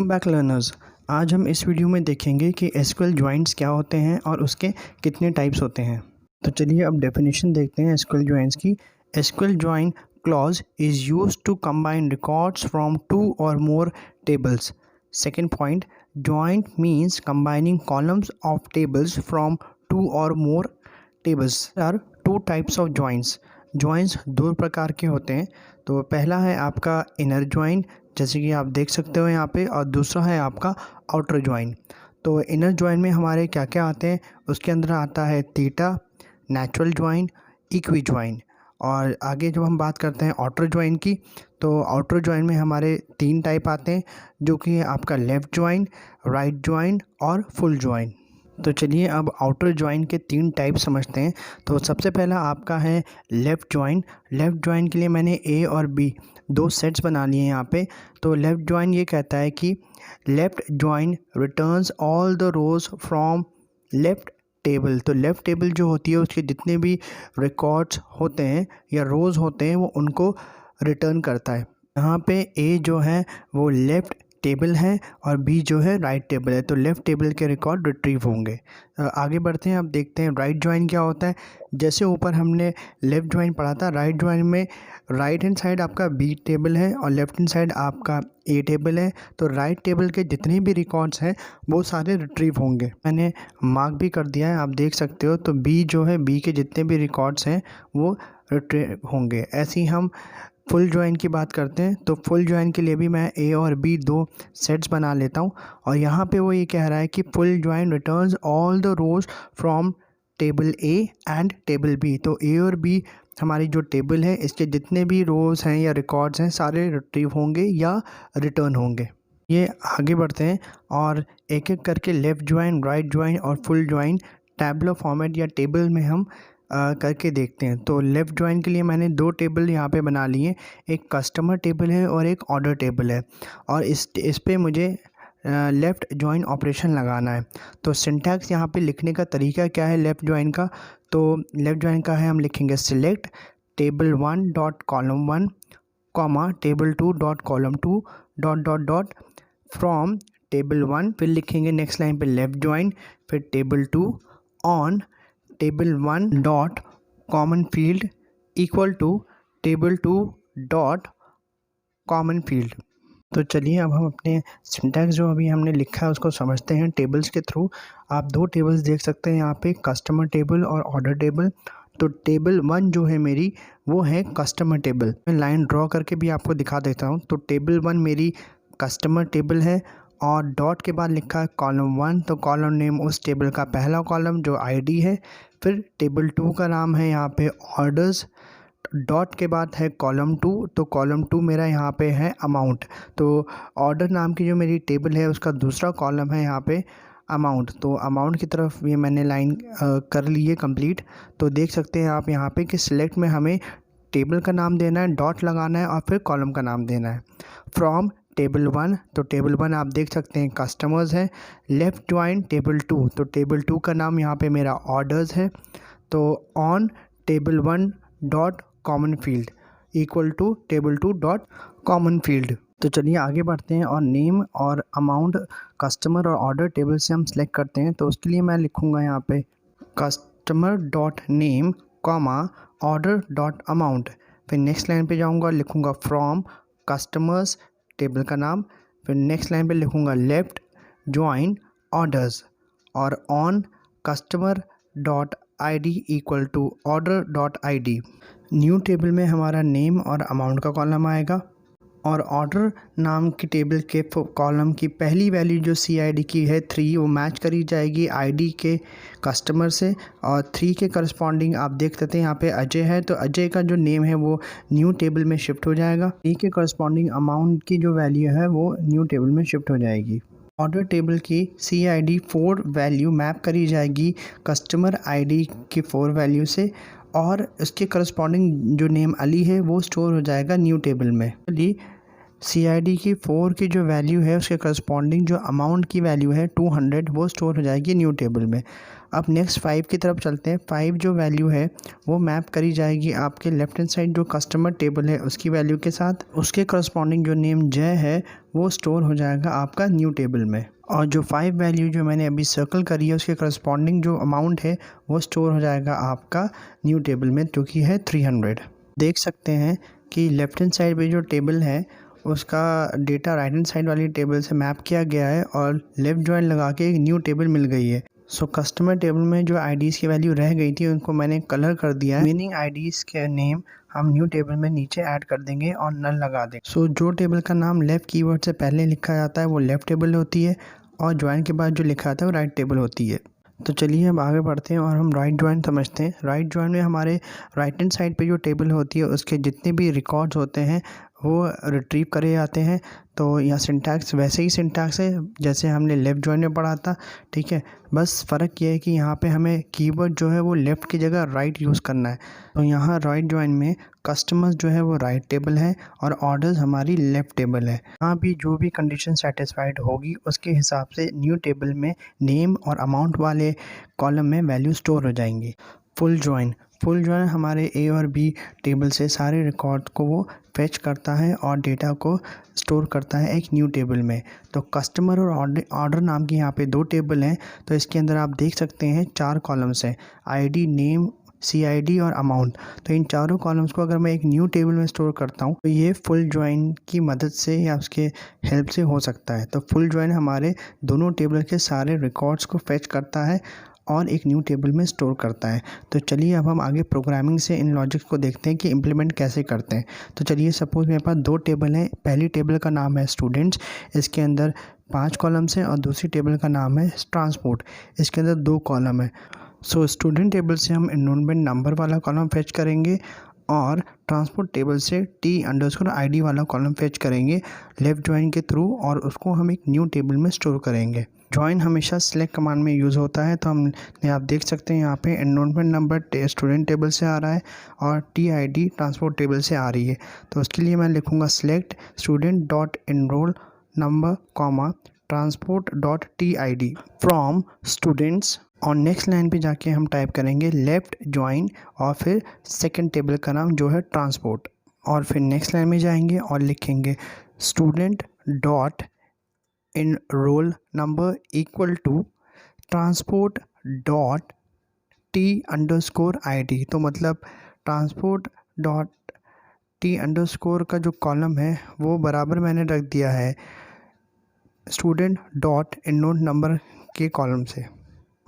Back learners, आज हम इस वीडियो में देखेंगे कि एसक्यूएल जॉइंट्स क्या होते हैं और उसके कितने टाइप्स होते हैं। तो चलिए अब डेफिनेशन देखते हैं एसक्यूएल जॉइंट्स की। SQL join clause is used to combine records from two और more tables. Second point, joint means combining columns of tables from two और more tables. Are two types of joints. Joints दो प्रकार के होते हैं। तो पहला है आपका इनर जॉइन, जैसे कि आप देख सकते हो यहाँ पे, और दूसरा है आपका आउटर जॉइन। तो इनर जॉइन में हमारे क्या क्या आते हैं, उसके अंदर आता है theta, natural join, equi join. और आगे जब हम बात करते हैं आउटर जॉइन की, तो आउटर जॉइन में हमारे तीन टाइप आते हैं, जो कि आपका लेफ़्ट जॉइन, राइट जॉइन और फुल जॉइन। तो चलिए अब आउटर जॉइन के तीन टाइप समझते हैं। तो सबसे पहला आपका है लेफ़्ट जॉइन। लेफ़्ट जॉइन के लिए मैंने ए और बी दो सेट्स बना लिए हैं यहाँ पे। तो लेफ़्ट जॉइन ये कहता है कि left join returns all the rows from left table. तो लेफ़्ट टेबल जो होती है उसके जितने भी रिकॉर्ड्स होते हैं या रोज़ होते हैं वो उनको रिटर्न करता है। यहाँ पे ए जो है वो लेफ़्ट टेबल है और बी जो है राइट टेबल है, तो लेफ़्ट टेबल के रिकॉर्ड रिट्रीव होंगे। आगे बढ़ते हैं, अब देखते हैं राइट जॉइन क्या होता है। जैसे ऊपर हमने लेफ़्ट जॉइन पढ़ा था, राइट जॉइन में राइट हैंड साइड आपका बी टेबल है और लेफ़्ट हैंड साइड आपका ए टेबल है। तो राइट टेबल के जितने भी रिकॉर्ड्स हैं वो सारे रिट्रीव होंगे। मैंने मार्क भी कर दिया है, आप देख सकते हो। तो बी जो है, बी के जितने भी रिकॉर्ड्स हैं वो रिट्रीव होंगे। ऐसे ही हम फुल जॉइन की बात करते हैं। तो फुल जॉइन के लिए भी मैं ए और बी दो सेट्स बना लेता हूँ। और यहाँ पे वो ये कह रहा है कि full join returns all the rows from table A and table B. तो ए और बी हमारी जो टेबल है, इसके जितने भी रोज़ हैं या रिकॉर्ड्स हैं सारे रिट्रीव होंगे या रिटर्न होंगे। ये आगे बढ़ते हैं और एक एक करके लेफ़्ट जॉइन, राइट जॉइन और फुल जॉइन टैबुलर फॉर्मेट या टेबल में हम करके देखते हैं। तो लेफ़्ट जॉइन के लिए मैंने दो टेबल यहाँ पे बना लिए, एक कस्टमर टेबल है और एक ऑर्डर टेबल है। और इस पे मुझे लेफ़्ट जॉइन ऑपरेशन लगाना है। तो सिंटैक्स यहाँ पे लिखने का तरीका क्या है लेफ़्ट जॉइन का, तो लेफ़्ट जॉइन का है, हम लिखेंगे select table 1 dot column 1 comma table 2 dot column 2 dot dot dot from table 1। फिर लिखेंगे नेक्स्ट लाइन पे लेफ़्ट जॉइन, फिर table 2 on table 1 dot common field equal to table 2 dot common field. तो चलिए अब हम अपने सिंटैक्स जो अभी हमने लिखा है उसको समझते हैं टेबल्स के थ्रू। आप दो टेबल्स देख सकते हैं यहाँ पे, कस्टमर टेबल और ऑर्डर टेबल। तो टेबल 1 जो है मेरी वो है कस्टमर टेबल। मैं लाइन ड्रॉ करके भी आपको दिखा देता हूँ। तो टेबल 1 मेरी कस्टमर टेबल है और डॉट के बाद लिखा है कॉलम 1। तो कॉलम नेम उस टेबल का पहला कॉलम जो आईडी है। फिर टेबल 2 का नाम है यहाँ पे ऑर्डर्स। डॉट के बाद है कॉलम 2, तो कॉलम 2 मेरा यहाँ पे है अमाउंट। तो ऑर्डर नाम की जो मेरी टेबल है उसका दूसरा कॉलम है यहाँ पे अमाउंट। तो अमाउंट की तरफ ये मैंने लाइन कर ली है कंप्लीट। तो देख सकते हैं आप यहाँ पे कि सिलेक्ट में हमें टेबल का नाम देना है, डॉट लगाना है और फिर कॉलम का नाम देना है। फ्रॉम टेबल 1, तो टेबल 1 आप देख सकते हैं कस्टमर्स है। लेफ़्ट जॉइन टेबल 2, तो टेबल 2 का नाम यहाँ पे मेरा ऑर्डर्स है। तो on table 1 dot common field equal to table 2 dot common field. तो चलिए आगे बढ़ते हैं और नेम और अमाउंट कस्टमर और ऑर्डर टेबल से हम सेलेक्ट करते हैं। तो उसके लिए मैं लिखूँगा यहाँ पे customer dot name comma order dot amount. फिर नेक्स्ट लाइन पे जाऊँगा, लिखूँगा फ्रॉम कस्टमर्स टेबल का नाम। फिर नेक्स्ट लाइन पे लिखूँगा लेफ़्ट जॉइन ऑर्डर्स और on customer dot ID equal to order dot ID। New table में हमारा नेम और अमाउंट का कॉलम आएगा और ऑर्डर नाम की टेबल के कॉलम की पहली वैल्यू जो CID की है 3 वो मैच करी जाएगी ID के कस्टमर से। और 3 के करस्पॉन्डिंग आप देख सकते हैं यहाँ पे अजय है, तो अजय का जो नेम है वो न्यू टेबल में शिफ्ट हो जाएगा। 3 के करस्पॉन्डिंग अमाउंट की जो वैल्यू है वो न्यू टेबल में शिफ्ट हो जाएगी। ऑर्डर टेबल की CID 4 वैल्यू मैप करी जाएगी कस्टमर ID की 4 वैल्यू से और उसके करस्पॉन्डिंग जो नेम अली है वो स्टोर हो जाएगा न्यू टेबल में। अली CID की 4 की जो वैल्यू है उसके करस्पॉन्डिंग जो अमाउंट की वैल्यू है 200 वो स्टोर हो जाएगी न्यू टेबल में। अब नेक्स्ट 5 की तरफ चलते हैं। 5 जो वैल्यू है वो मैप करी जाएगी आपके लेफ्ट हैंड साइड जो कस्टमर टेबल है उसकी वैल्यू के साथ। उसके करस्पॉन्डिंग जो नेम जय है वो स्टोर हो जाएगा आपका न्यू टेबल में। और जो 5 वैल्यू जो मैंने अभी सर्कल करी है उसके करस्पॉन्डिंग जो अमाउंट है वो स्टोर हो जाएगा आपका न्यू टेबल में, जो कि है 300। देख सकते हैं कि लेफ्ट हैंड साइड पे जो टेबल है उसका डेटा राइट हैंड साइड वाली टेबल से मैप किया गया है और लेफ़्ट जॉइन लगा के एक न्यू टेबल मिल गई है। सो कस्टमर टेबल में जो आईडीज़ की वैल्यू रह गई थी उनको मैंने कलर कर दिया है। मीनिंग आईडीज़ के नेम हम न्यू टेबल में नीचे ऐड कर देंगे और नल लगा देंगे। सो जो टेबल का नाम लेफ़्ट कीवर्ड से पहले लिखा जाता है वो लेफ़्ट टेबल होती है और ज्वाइन के बाद जो लिखा जाता है वो राइट टेबल होती है। तो चलिए अब आगे बढ़ते हैं और हम राइट जॉइन समझते हैं। राइट जॉइन में हमारे राइट हैंड साइड पे जो टेबल होती है उसके जितने भी रिकॉर्ड्स होते हैं वो रिट्रीव करे जाते हैं। तो यहाँ सिंटैक्स वैसे ही सिंटैक्स है जैसे हमने लेफ़्ट जॉइन में पढ़ा था, ठीक है। बस फ़र्क ये है कि यहाँ पे हमें कीवर्ड जो है वो लेफ़्ट की जगह राइट यूज़ करना है। तो यहाँ राइट जॉइन में कस्टमर्स जो है वो राइट टेबल है और ऑर्डर्स हमारी लेफ़्ट टेबल है। यहाँ भी जो भी कंडीशन सेटिस्फाइड होगी उसके हिसाब से न्यू टेबल में नेम और अमाउंट वाले कॉलम में वैल्यू स्टोर हो जाएंगी। फुल जॉइन हमारे ए और बी टेबल से सारे रिकॉर्ड को वो फेच करता है और डेटा को स्टोर करता है एक न्यू टेबल में। तो कस्टमर और ऑर्डर नाम की यहाँ पे 2 टेबल हैं। तो इसके अंदर आप देख सकते हैं 4 कॉलम्स हैं, आईडी, नेम, CID और अमाउंट। तो इन चारों कॉलम्स को अगर मैं एक न्यू टेबल में स्टोर करता हूँ तो ये फुल जॉइन की मदद से या उसके हेल्प से हो सकता है। तो फुल जॉइन हमारे दोनों टेबल के सारे रिकॉर्ड्स को फेच करता है और एक न्यू टेबल में स्टोर करता है। तो चलिए अब हम आगे प्रोग्रामिंग से इन लॉजिक्स को देखते हैं कि इम्प्लीमेंट कैसे करते हैं। तो चलिए सपोज़ मेरे पास 2 टेबल हैं। पहली टेबल का नाम है स्टूडेंट्स, इसके अंदर 5 कॉलम्स हैं और दूसरी टेबल का नाम है ट्रांसपोर्ट, इसके अंदर 2 कॉलम है। सो स्टूडेंट टेबल से हम एनरोलमेंट नंबर वाला कॉलम फेच करेंगे और ट्रांसपोर्ट टेबल से T_ID वाला कॉलम फेच करेंगे लेफ़्ट जॉइन के थ्रू और उसको हम एक न्यू टेबल में स्टोर करेंगे। जॉइन हमेशा सेलेक्ट कमांड में यूज़ होता है। तो हमने आप देख सकते हैं यहाँ पे एनरोलमेंट नंबर स्टूडेंट टेबल से आ रहा है और TID ट्रांसपोर्ट टेबल से आ रही है। तो उसके लिए मैं लिखूँगा select student dot enroll number comma transport.tid from students. और नेक्स्ट लाइन पे जाके हम टाइप करेंगे लेफ़्ट जॉइन और फिर सेकंड टेबल का नाम जो है ट्रांसपोर्ट। और फिर नेक्स्ट लाइन में जाएंगे और लिखेंगे student dot enroll number equal to transport dot T_ID। तो मतलब ट्रांसपोर्ट डॉट T_ का जो कॉलम है वो बराबर मैंने रख दिया है स्टूडेंट डॉट एनरोल नंबर के कॉलम से।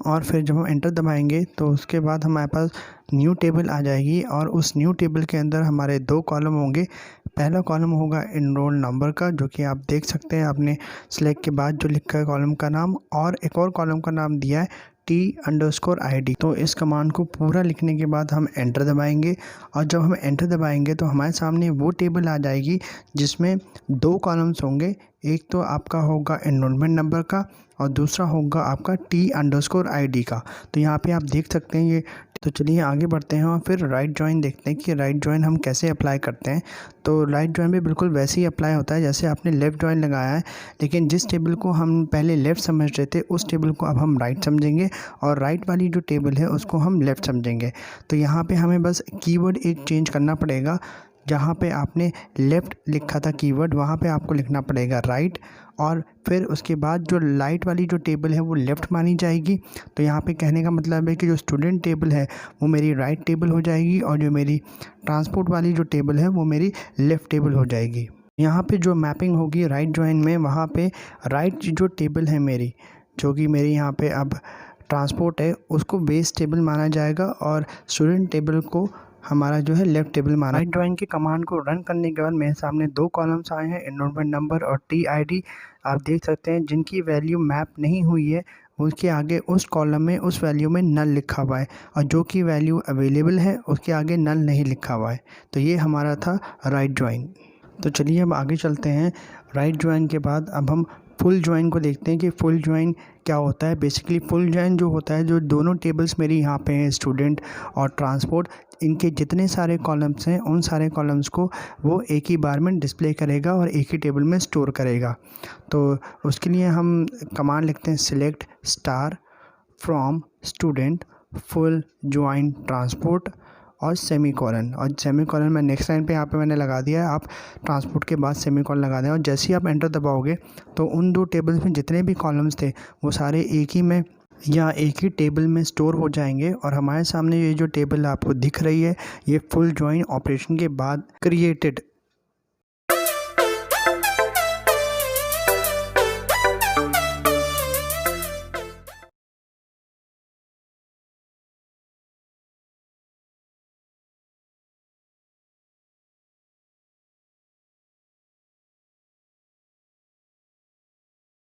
और फिर जब हम एंटर दबाएंगे तो उसके बाद हमारे पास न्यू टेबल आ जाएगी और उस न्यू टेबल के अंदर हमारे 2 कॉलम होंगे। पहला कॉलम होगा एनरोल नंबर का, जो कि आप देख सकते हैं आपने सेलेक्ट के बाद जो लिखा है कॉलम का नाम, और एक और कॉलम का नाम दिया है T_ID। तो इस कमांड को पूरा लिखने के बाद हम एंटर दबाएंगे और जब हम एंटर दबाएंगे तो हमारे सामने वो टेबल आ जाएगी जिसमें 2 कॉलम्स होंगे। एक तो आपका होगा एनरोलमेंट नंबर का और दूसरा होगा आपका T_ID का। तो यहाँ पे आप देख सकते हैं ये। तो चलिए आगे बढ़ते हैं और फिर राइट जॉइन देखते हैं कि राइट जॉइन हम कैसे अप्लाई करते हैं। तो राइट जॉइन भी बिल्कुल वैसे ही अप्लाई होता है जैसे आपने लेफ़्ट जॉइन लगाया है, लेकिन जिस टेबल को हम पहले लेफ़्ट समझ रहे थे उस टेबल को अब हम राइट समझेंगे और राइट वाली जो टेबल है उसको हम लेफ़्ट समझेंगे। तो यहाँ पे हमें बस कीवर्ड एक चेंज करना पड़ेगा। जहाँ पे आपने लेफ़्ट लिखा था कीवर्ड वहाँ पे आपको लिखना पड़ेगा राइट, और फिर उसके बाद जो राइट वाली जो टेबल है वो लेफ़्ट मानी जाएगी। तो यहाँ पे कहने का मतलब है कि जो स्टूडेंट टेबल है वो मेरी राइट टेबल हो जाएगी और जो मेरी ट्रांसपोर्ट वाली जो टेबल है वो मेरी लेफ़्ट टेबल हो जाएगी। यहाँ पे जो मैपिंग होगी राइट जॉइन में, वहाँ पे राइट जो टेबल है मेरी, जो कि मेरी यहाँ पे अब ट्रांसपोर्ट है, उसको बेस टेबल माना जाएगा और स्टूडेंट टेबल को हमारा जो है लेफ़्ट टेबल माना। राइट जॉइन के कमांड को रन करने के बाद मेरे सामने 2 कॉलम्स आए हैं, एनरोलमेंट नंबर और TID। आप देख सकते हैं जिनकी वैल्यू मैप नहीं हुई है उसके आगे उस कॉलम में उस वैल्यू में नल लिखा हुआ है और जो कि वैल्यू अवेलेबल है उसके आगे नल नहीं लिखा हुआ है। तो ये हमारा था राइट जॉइन। तो चलिए अब आगे चलते हैं। राइट जॉइन के बाद अब हम फुल ज्वाइन को देखते हैं कि फुल ज्वाइन क्या होता है। बेसिकली फुल ज्वाइन जो होता है, जो दोनों टेबल्स मेरी यहाँ पे हैं, स्टूडेंट और ट्रांसपोर्ट, इनके जितने सारे कॉलम्स हैं उन सारे कॉलम्स को वो एक ही बार में डिस्प्ले करेगा और एक ही टेबल में स्टोर करेगा। तो उसके लिए हम कमांड लिखते हैं select star from student full join transport और सेमीकोलन, और सेमीकोलन मैं नेक्स्ट लाइन पे यहाँ पे मैंने लगा दिया है। आप ट्रांसपोर्ट के बाद सेमीकोलन लगा दें और जैसे ही आप एंटर दबाओगे तो उन दो टेबल्स में जितने भी कॉलम्स थे वो सारे एक ही में या एक ही टेबल में स्टोर हो जाएंगे। और हमारे सामने ये जो टेबल आपको दिख रही है, ये फुल ज्वाइन ऑपरेशन के बाद क्रिएटेड